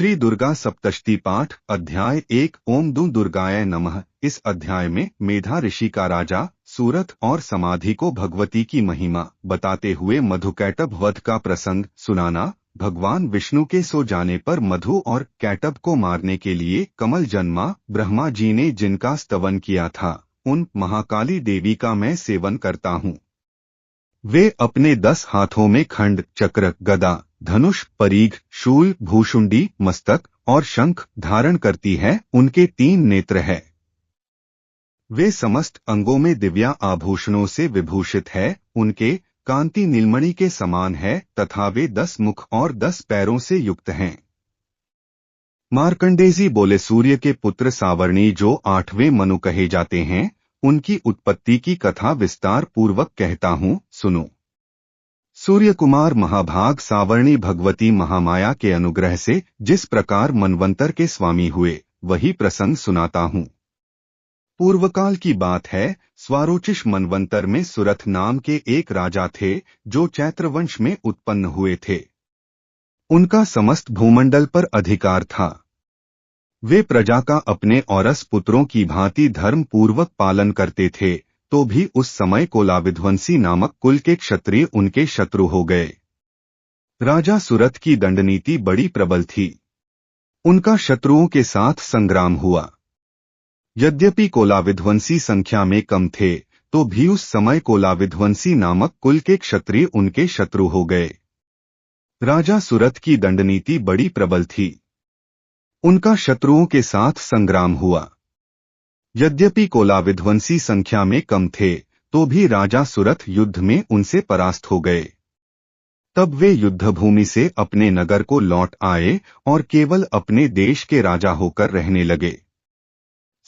श्री दुर्गा सप्तशती पाठ अध्याय 1 ओम दुर्गाय नमः। इस अध्याय में मेधा ऋषि का राजा सूरथ और समाधि को भगवती की महिमा बताते हुए मधुकैटभ वध का प्रसंग सुनाना। भगवान विष्णु के सो जाने पर मधु और कैटभ को मारने के लिए कमल जन्मा। ब्रह्मा जी ने जिनका स्तवन किया था उन महाकाली देवी का मैं सेवन करता हूँ। वे अपने 10 हाथों में खंड, चक्र, गदा, धनुष, परीघ, शूल, भूषुंडी, मस्तक और शंख धारण करती है। उनके 3 नेत्र है। वे समस्त अंगों में दिव्या आभूषणों से विभूषित है। उनके कांति नीलमणि के समान है तथा वे 10 मुख और 10 पैरों से युक्त हैं। मार्कंडेय बोले, सूर्य के पुत्र सावर्णी जो 8वें मनु कहे जाते हैं, उनकी उत्पत्ति की कथा विस्तार पूर्वक कहता हूँ, सुनो। सूर्य कुमार महाभाग सावर्णी भगवती महामाया के अनुग्रह से जिस प्रकार मनवंतर के स्वामी हुए, वही प्रसंग सुनाता हूँ। पूर्वकाल की बात है। स्वारोचिष मनवंतर में सुरथ नाम के एक राजा थे जो चैत्रवंश में उत्पन्न हुए थे। उनका समस्त भूमंडल पर अधिकार था। वे प्रजा का अपने औरस पुत्रों की भांति धर्म पूर्वक पालन करते थे, तो भी उस समय कोलाविध्वंसी नामक कुल के क्षत्रिय उनके शत्रु हो गए। राजा सुरथ की दंडनीति बड़ी प्रबल थी। उनका शत्रुओं के साथ संग्राम हुआ। यद्यपि कोलाविध्वंसी संख्या में कम थे, तो भी उस समय कोलाविध्वंसी नामक कुल के क्षत्रिय उनके शत्रु हो गए। राजा सुरथ की दंडनीति बड़ी प्रबल थी। उनका शत्रुओं के साथ संग्राम हुआ। यद्यपि कोलाविध्वंसी संख्या में कम थे, तो भी राजा सुरथ युद्ध में उनसे परास्त हो गए। तब वे युद्धभूमि से अपने नगर को लौट आए और केवल अपने देश के राजा होकर रहने लगे।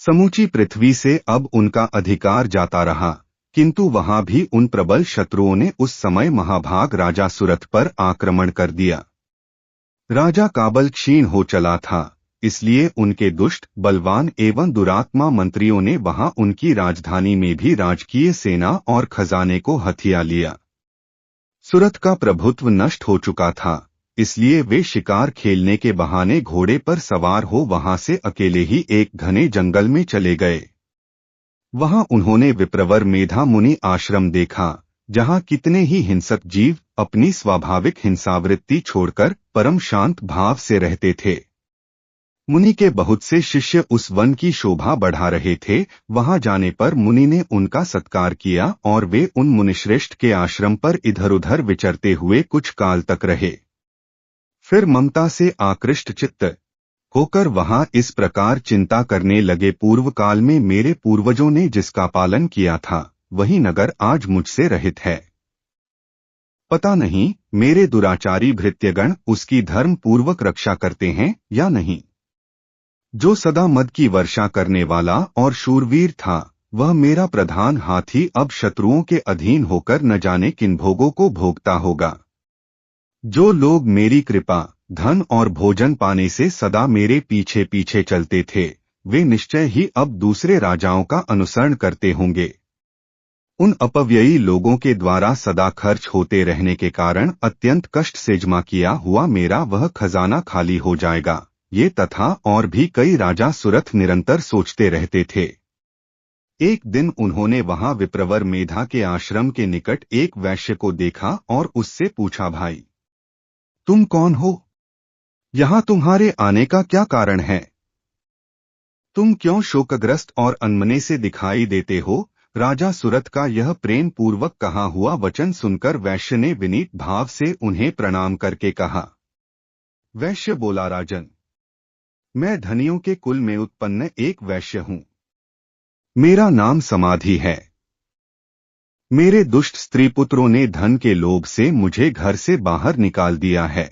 समूची पृथ्वी से अब उनका अधिकार जाता रहा, किंतु वहां भी उन प्रबल शत्रुओं ने उस समय महाभाग राजा सुरथ पर आक्रमण कर दिया। राजा का बल क्षीण हो चला था, इसलिए उनके दुष्ट, बलवान एवं दुरात्मा मंत्रियों ने वहां उनकी राजधानी में भी राजकीय सेना और खजाने को हथिया लिया। सुरथ का प्रभुत्व नष्ट हो चुका था, इसलिए वे शिकार खेलने के बहाने घोड़े पर सवार हो वहां से अकेले ही एक घने जंगल में चले गए। वहां उन्होंने विप्रवर मेधा मुनि आश्रम देखा, जहां कितने ही हिंसक जीव अपनी स्वाभाविक हिंसावृत्ति छोड़कर परम शांत भाव से रहते थे। मुनि के बहुत से शिष्य उस वन की शोभा बढ़ा रहे थे। वहां जाने पर मुनि ने उनका सत्कार किया और वे उन मुनिश्रेष्ठ के आश्रम पर इधर उधर विचरते हुए कुछ काल तक रहे। फिर ममता से आकृष्ट चित्त होकर वहां इस प्रकार चिंता करने लगे, पूर्व काल में मेरे पूर्वजों ने जिसका पालन किया था, वही नगर आज मुझसे रहित है। पता नहीं मेरे दुराचारी भृत्यगण उसकी धर्म पूर्वक रक्षा करते हैं या नहीं। जो सदा मद की वर्षा करने वाला और शूरवीर था, वह मेरा प्रधान हाथी अब शत्रुओं के अधीन होकर न जाने किन भोगों को भोगता होगा। जो लोग मेरी कृपा, धन और भोजन पाने से सदा मेरे पीछे पीछे चलते थे, वे निश्चय ही अब दूसरे राजाओं का अनुसरण करते होंगे। उन अपव्ययी लोगों के द्वारा सदा खर्च होते रहने के कारण अत्यंत कष्ट से जमा किया हुआ मेरा वह खजाना खाली हो जाएगा। ये तथा और भी कई राजा सुरथ निरंतर सोचते रहते थे। एक दिन उन्होंने वहां विप्रवर मेधा के आश्रम के निकट एक वैश्य को देखा और उससे पूछा, भाई तुम कौन हो? यहाँ तुम्हारे आने का क्या कारण है? तुम क्यों शोकग्रस्त और अनमने से दिखाई देते हो? राजा सुरथ का यह प्रेम पूर्वक कहा हुआ वचन सुनकर वैश्य ने विनीत भाव से उन्हें प्रणाम करके कहा। वैश्य बोला, राजन, मैं धनियों के कुल में उत्पन्न एक वैश्य हूँ। मेरा नाम समाधि है। मेरे दुष्ट स्त्री पुत्रों ने धन के लोभ से मुझे घर से बाहर निकाल दिया है।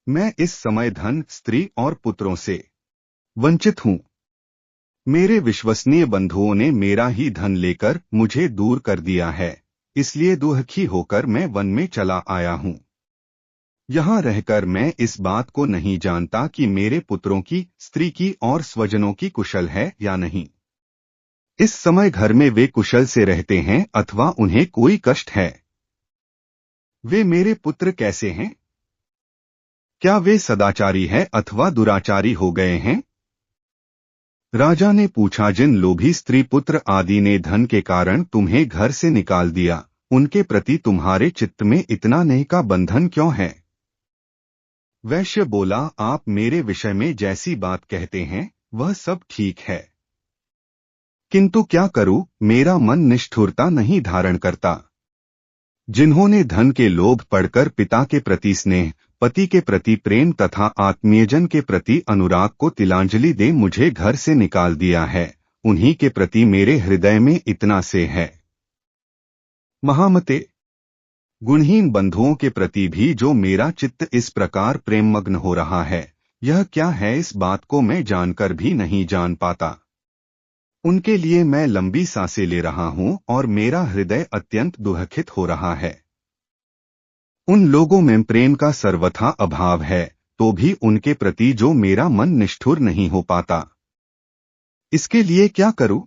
मैं इस समय धन, स्त्री और पुत्रों से वंचित हूँ। मेरे विश्वसनीय बंधुओं ने मेरा ही धन लेकर मुझे दूर कर दिया है, इसलिए दुखी होकर मैं वन में चला आया हूँ। यहाँ रहकर मैं इस बात को नहीं जानता कि मेरे पुत्रों की, स्त्री की और स्वजनों की कुशल है या नहीं। इस समय घर में वे कुशल से रहते हैं अथवा उन्हें कोई कष्ट है। वे मेरे पुत्र कैसे हैं? क्या वे सदाचारी है अथवा दुराचारी हो गए हैं? राजा ने पूछा, जिन लोभी स्त्री पुत्र आदि ने धन के कारण तुम्हें घर से निकाल दिया, उनके प्रति तुम्हारे चित्त में इतना नेह का बंधन क्यों है? वैश्य बोला, आप मेरे विषय में जैसी बात कहते हैं वह सब ठीक है, किंतु क्या करूं, मेरा मन निष्ठुरता नहीं धारण करता। जिन्होंने धन के लोभ पड़कर पिता के प्रति स्नेह, पति के प्रति प्रेम तथा आत्मीयजन के प्रति अनुराग को तिलांजलि दे मुझे घर से निकाल दिया है, उन्हीं के प्रति मेरे हृदय में इतना से है। महामते, गुणहीन बंधुओं के प्रति भी जो मेरा चित्त इस प्रकार प्रेममग्न हो रहा है, यह क्या है, इस बात को मैं जानकर भी नहीं जान पाता। उनके लिए मैं लंबी सांसें ले रहा हूं और मेरा हृदय अत्यंत दुखित हो रहा है। उन लोगों में प्रेम का सर्वथा अभाव है, तो भी उनके प्रति जो मेरा मन निष्ठुर नहीं हो पाता। इसके लिए क्या करूं?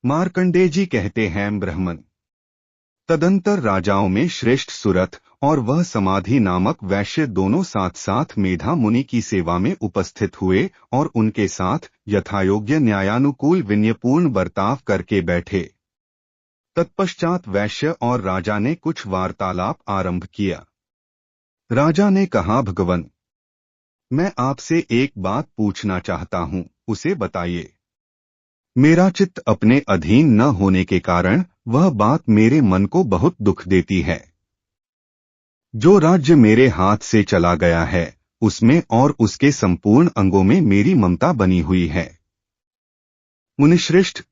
मार्कंडेय जी कहते हैं, ब्राह्मण। तदंतर राजाओं में श्रेष्ठ सुरथ और वह समाधि नामक वैश्य दोनों साथ साथ मेधा मुनि की सेवा में उपस्थित हुए और उनके साथ यथायोग्य न्यायानुकूल विनयपूर्ण बर्ताव करके बैठे। तत्पश्चात वैश्य और राजा ने कुछ वार्तालाप आरंभ किया। राजा ने कहा, भगवन, मैं आपसे एक बात पूछना चाहता हूं, उसे बताइए। मेरा चित्त अपने अधीन न होने के कारण वह बात मेरे मन को बहुत दुख देती है। जो राज्य मेरे हाथ से चला गया है, उसमें और उसके संपूर्ण अंगों में मेरी ममता बनी हुई है। मुनिश्रेष्ठ,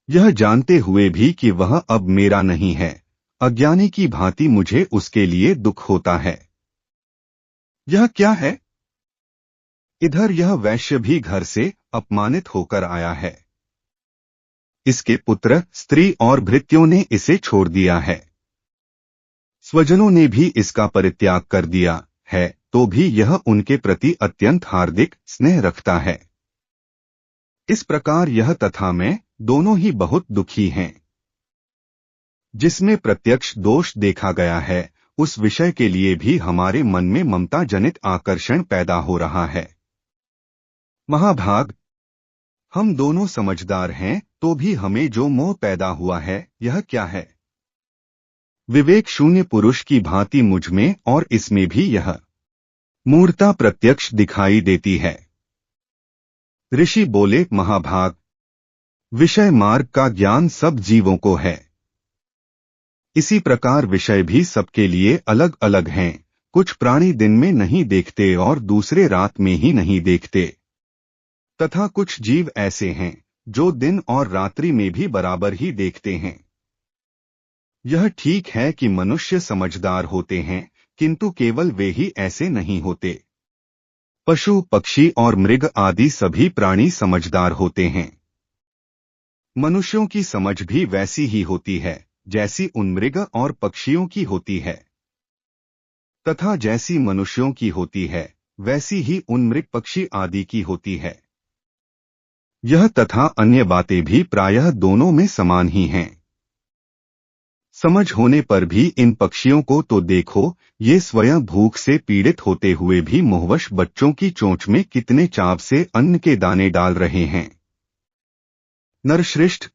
यह जानते हुए भी कि वह अब मेरा नहीं है, अज्ञानी की भांति मुझे उसके लिए दुख होता है। यह क्या है? इधर यह वैश्य भी घर से अपमानित होकर आया है। इसके पुत्र, स्त्री और भृत्यों ने इसे छोड़ दिया है। स्वजनों ने भी इसका परित्याग कर दिया है, तो भी यह उनके प्रति अत्यंत हार्दिक स्नेह रखता है। इस प्रकार यह तथा मैं दोनों ही बहुत दुखी हैं। जिसमें प्रत्यक्ष दोष देखा गया है, उस विषय के लिए भी हमारे मन में ममता जनित आकर्षण पैदा हो रहा है। महाभाग, हम दोनों समझदार हैं, तो भी हमें जो मोह पैदा हुआ है, यह क्या है? विवेक शून्य पुरुष की भांति मुझ में और इसमें भी यह मूर्ता प्रत्यक्ष दिखाई देती है। ऋषि बोले, महाभाग, विषय मार्ग का ज्ञान सब जीवों को है। इसी प्रकार विषय भी सबके लिए अलग अलग हैं। कुछ प्राणी दिन में नहीं देखते और दूसरे रात में ही नहीं देखते, तथा कुछ जीव ऐसे हैं जो दिन और रात्रि में भी बराबर ही देखते हैं। यह ठीक है कि मनुष्य समझदार होते हैं, किंतु केवल वे ही ऐसे नहीं होते। पशु, पक्षी और मृग आदि सभी प्राणी समझदार होते हैं। मनुष्यों की समझ भी वैसी ही होती है जैसी उन मृग और पक्षियों की होती है, तथा जैसी मनुष्यों की होती है वैसी ही उन मृग पक्षी आदि की होती है। यह तथा अन्य बातें भी प्रायः दोनों में समान ही हैं। समझ होने पर भी इन पक्षियों को तो देखो, ये स्वयं भूख से पीड़ित होते हुए भी मोहवश बच्चों की चोंच में कितने चाव से अन्न के दाने डाल रहे हैं। नरश्रेष्ठ,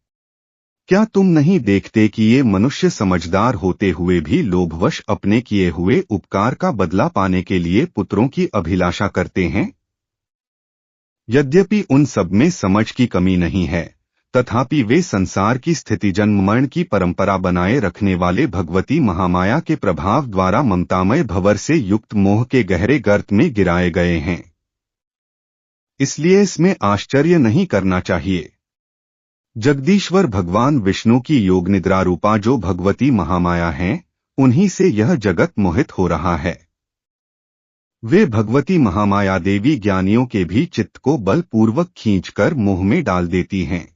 क्या तुम नहीं देखते कि ये मनुष्य समझदार होते हुए भी लोभवश अपने किए हुए उपकार का बदला पाने के लिए पुत्रों की अभिलाषा करते हैं? यद्यपि उन सब में समझ की कमी नहीं है, तथापि वे संसार की स्थिति जन्म मरण की परंपरा बनाए रखने वाले भगवती महामाया के प्रभाव द्वारा ममतामय भंवर से युक्त मोह के गहरे गर्त में गिराए गए हैं। इसलिए इसमें आश्चर्य नहीं करना चाहिए। जगदीश्वर भगवान विष्णु की योग निद्रा रूपा जो भगवती महामाया हैं, उन्हीं से यह जगत मोहित हो रहा है। वे भगवती महामाया देवी ज्ञानियों के भी चित्त को बलपूर्वक खींचकर मोह में डाल देती हैं।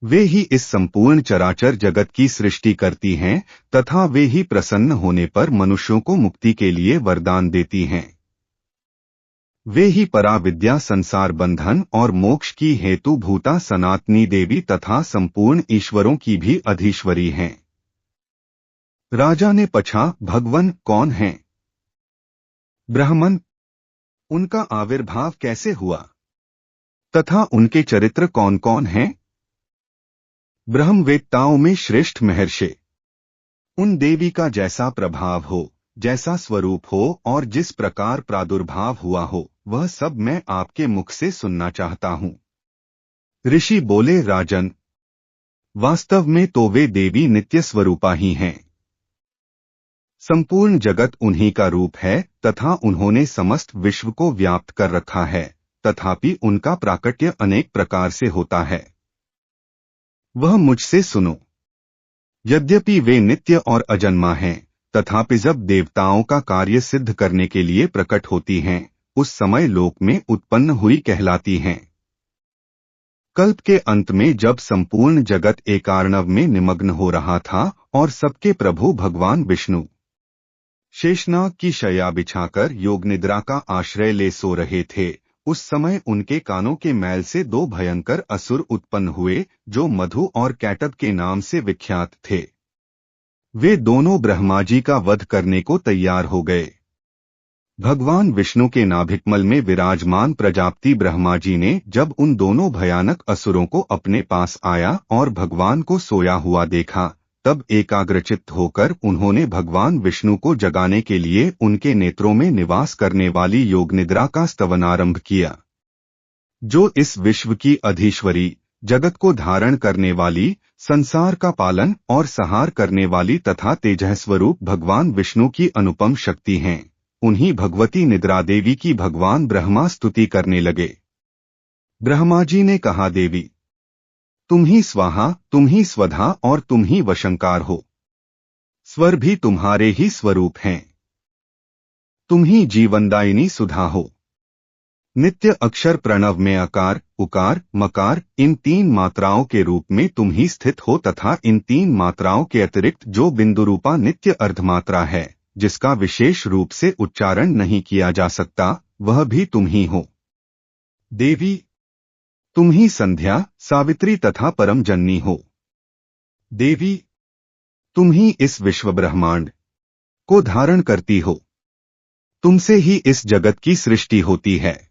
वे ही इस संपूर्ण चराचर जगत की सृष्टि करती हैं तथा वे ही प्रसन्न होने पर मनुष्यों को मुक्ति के लिए वरदान देती हैं। वे ही पराविद्या, संसार बंधन और मोक्ष की हेतु भूता सनातनी देवी तथा संपूर्ण ईश्वरों की भी अधीश्वरी हैं। राजा ने पूछा, भगवन कौन हैं? ब्राह्मण, उनका आविर्भाव कैसे हुआ तथा उनके चरित्र कौन कौन हैं? ब्रह्मवेत्ताओं में श्रेष्ठ महर्षि। उन देवी का जैसा प्रभाव हो, जैसा स्वरूप हो और जिस प्रकार प्रादुर्भाव हुआ हो, वह सब मैं आपके मुख से सुनना चाहता हूँ। ऋषि बोले, राजन, वास्तव में तो वे देवी नित्य स्वरूपा ही हैं। संपूर्ण जगत उन्हीं का रूप है तथा उन्होंने समस्त विश्व को व्याप्त कर रखा है, तथापि उनका प्राकट्य अनेक प्रकार से होता है। वह मुझसे सुनो। यद्यपि वे नित्य और अजन्मा हैं, तथापि जब देवताओं का कार्य सिद्ध करने के लिए प्रकट होती हैं, उस समय लोक में उत्पन्न हुई कहलाती हैं। कल्प के अंत में जब संपूर्ण जगत एकार्णव में निमग्न हो रहा था और सबके प्रभु भगवान विष्णु शेषनाग की शैया बिछाकर योग निद्रा का आश्रय ले सो रहे थे, उस समय उनके कानों के मैल से दो भयंकर असुर उत्पन्न हुए जो मधु और कैटब के नाम से विख्यात थे। वे दोनों ब्रह्मा जी का वध करने को तैयार हो गए। भगवान विष्णु के नाभिकमल में विराजमान प्रजापति ब्रह्मा जी ने जब उन दोनों भयानक असुरों को अपने पास आया और भगवान को सोया हुआ देखा, तब एकाग्रचित्त होकर उन्होंने भगवान विष्णु को जगाने के लिए उनके नेत्रों में निवास करने वाली योग निद्रा का स्तवन आरंभ किया। जो इस विश्व की अधीश्वरी, जगत को धारण करने वाली, संसार का पालन और संहार करने वाली तथा तेजः स्वरूप भगवान विष्णु की अनुपम शक्ति हैं, उन्हीं भगवती निद्रा देवी की भगवान ब्रह्मा स्तुति करने लगे। ब्रह्मा जी ने कहा, देवी, तुम ही स्वाहा, तुम ही स्वधा और तुम ही वशंकार हो। स्वर भी तुम्हारे ही स्वरूप हैं। तुम ही जीवनदायिनी सुधा हो। नित्य अक्षर प्रणव में अकार, उकार, मकार इन तीन मात्राओं के रूप में तुम ही स्थित हो तथा इन तीन मात्राओं के अतिरिक्त जो बिंदुरूपा नित्य अर्धमात्रा है, जिसका विशेष रूप से उच्चारण नहीं किया जा सकता, वह भी तुम ही हो। देवी, तुम ही संध्या, सावित्री तथा परम जननी हो। देवी, तुम ही इस विश्व ब्रह्मांड को धारण करती हो। तुमसे ही इस जगत की सृष्टि होती है।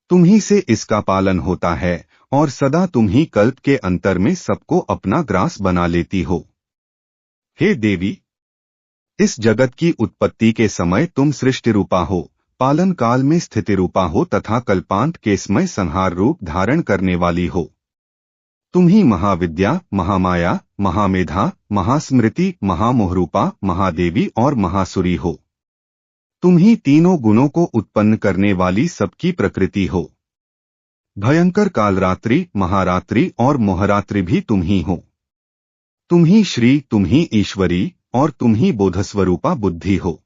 तुम ही से इसका पालन होता है और सदा तुम ही कल्प के अंतर में सबको अपना ग्रास बना लेती हो। हे देवी, इस जगत की उत्पत्ति के समय तुम सृष्टि रूपा हो, पालन काल में स्थिति रूपा हो तथा कल्पांत के समय संहार रूप धारण करने वाली हो। तुम ही महाविद्या, महामाया, महामेधा, महास्मृति, महामोहरूपा, महादेवी और महासुरी हो। तुम ही तीनों गुणों को उत्पन्न करने वाली सबकी प्रकृति हो। भयंकर कालरात्रि, महारात्रि और मोहरात्रि भी तुम ही हो। तुम ही श्री, तुम ही ईश्वरी और तुम ही बोधस्वरूपा बुद्धि हो।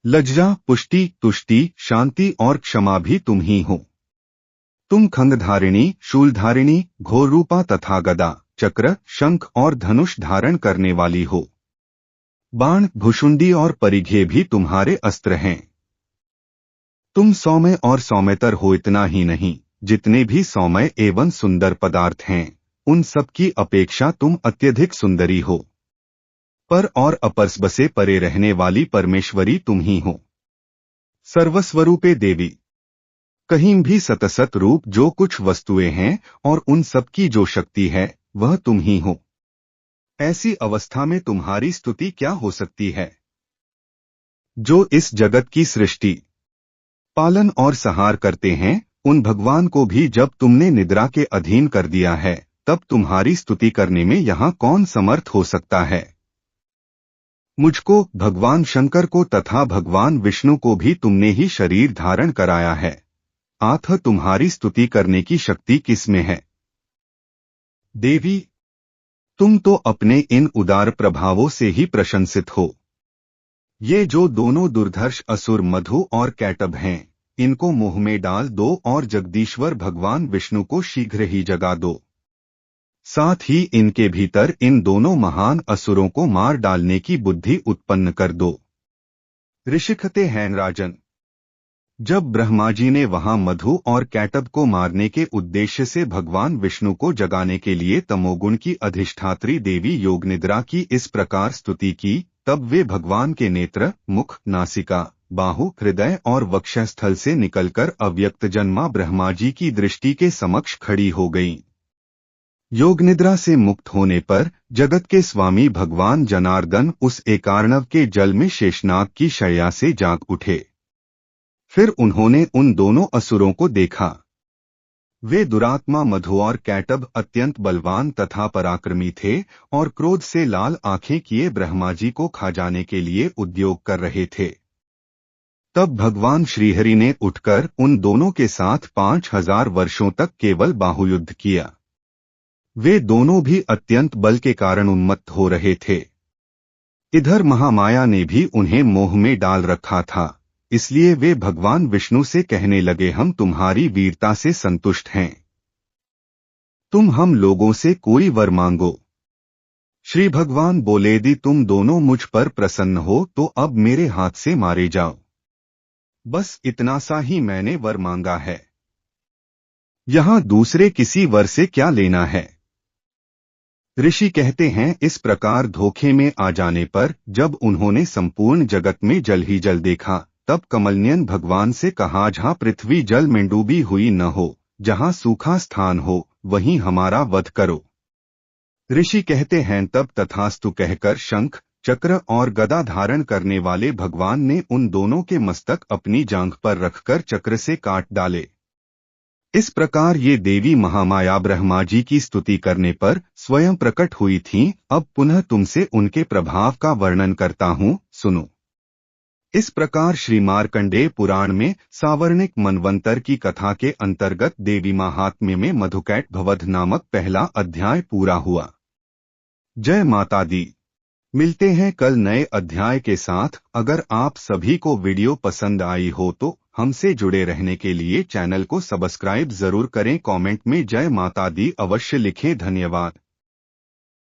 लज्जा, पुष्टि, तुष्टि, शांति और क्षमा भी तुम ही हो। तुम खंगधारिणी, शूलधारिणी, घोररूपा तथा गदा, चक्र, शंख और धनुष धारण करने वाली हो। बाण, भुषुंडी और परिघे भी तुम्हारे अस्त्र हैं। तुम सौम्य और सौम्यतर हो। इतना ही नहीं, जितने भी सौम्य एवं सुंदर पदार्थ हैं, उन सब की अपेक्षा तुम अत्यधिक सुंदरी हो। पर और अपर से परे रहने वाली परमेश्वरी तुम ही हो। सर्वस्वरूपे देवी, कहीं भी सतसत रूप जो कुछ वस्तुएं हैं और उन सब की जो शक्ति है, वह तुम ही हो। ऐसी अवस्था में तुम्हारी स्तुति क्या हो सकती है? जो इस जगत की सृष्टि, पालन और संहार करते हैं, उन भगवान को भी जब तुमने निद्रा के अधीन कर दिया है, तब तुम्हारी स्तुति करने में यहाँ कौन समर्थ हो सकता है? मुझको, भगवान शंकर को तथा भगवान विष्णु को भी तुमने ही शरीर धारण कराया है। आथ तुम्हारी स्तुति करने की शक्ति किसमें है? देवी, तुम तो अपने इन उदार प्रभावों से ही प्रशंसित हो। ये जो दोनों दुर्धर्ष असुर मधु और कैटब हैं, इनको मुंह में डाल दो और जगदीश्वर भगवान विष्णु को शीघ्र ही जगा दो। साथ ही इनके भीतर इन दोनों महान असुरों को मार डालने की बुद्धि उत्पन्न कर दो। ऋषिखते हैं राजन, जब ब्रह्मा जी ने वहां मधु और कैटब को मारने के उद्देश्य से भगवान विष्णु को जगाने के लिए तमोगुण की अधिष्ठात्री देवी योगनिद्रा की इस प्रकार स्तुति की, तब वे भगवान के नेत्र, मुख, नासिका, बाहु, हृदय और वक्षस्थल से निकलकर अव्यक्त जन्मा ब्रह्मा जी की दृष्टि के समक्ष खड़ी हो गईं। योग निद्रा से मुक्त होने पर जगत के स्वामी भगवान जनार्दन उस एकार्णव के जल में शेषनाग की शैया से जाग उठे। फिर उन्होंने उन दोनों असुरों को देखा। वे दुरात्मा मधु और कैटब अत्यंत बलवान तथा पराक्रमी थे और क्रोध से लाल आंखें किए ब्रह्मा जी को खा जाने के लिए उद्योग कर रहे थे। तब भगवान श्रीहरि ने उठकर उन दोनों के साथ 5000 वर्षों तक केवल बाहुयुद्ध किया। वे दोनों भी अत्यंत बल के कारण उन्मत्त हो रहे थे। इधर महामाया ने भी उन्हें मोह में डाल रखा था, इसलिए वे भगवान विष्णु से कहने लगे, हम तुम्हारी वीरता से संतुष्ट हैं, तुम हम लोगों से कोई वर मांगो। श्री भगवान बोले, यदि तुम दोनों मुझ पर प्रसन्न हो तो अब मेरे हाथ से मारे जाओ। बस इतना सा ही मैंने वर मांगा है, यहां दूसरे किसी वर से क्या लेना है। ऋषि कहते हैं, इस प्रकार धोखे में आ जाने पर जब उन्होंने संपूर्ण जगत में जल ही जल देखा, तब कमलनयन भगवान से कहा, जहां पृथ्वी जल में डूबी हुई न हो, जहां सूखा स्थान हो, वहीं हमारा वध करो। ऋषि कहते हैं, तब तथास्तु कहकर शंख, चक्र और गदा धारण करने वाले भगवान ने उन दोनों के मस्तक अपनी जांघ पर रखकर चक्र से काट डाले। इस प्रकार ये देवी महामाया ब्रह्मा जी की स्तुति करने पर स्वयं प्रकट हुई थीं। अब पुनः तुमसे उनके प्रभाव का वर्णन करता हूँ, सुनो। इस प्रकार श्री मार्कंडेय पुराण में सावर्णिक मनवंतर की कथा के अंतर्गत देवी महात्म्य में मधुकैट भवध नामक पहला अध्याय पूरा हुआ। जय माता दी। मिलते हैं कल नए अध्याय के साथ। अगर आप सभी को वीडियो पसंद आई हो तो हमसे जुड़े रहने के लिए चैनल को सब्सक्राइब जरूर करें। कमेंट में जय माता दी अवश्य लिखें। धन्यवाद।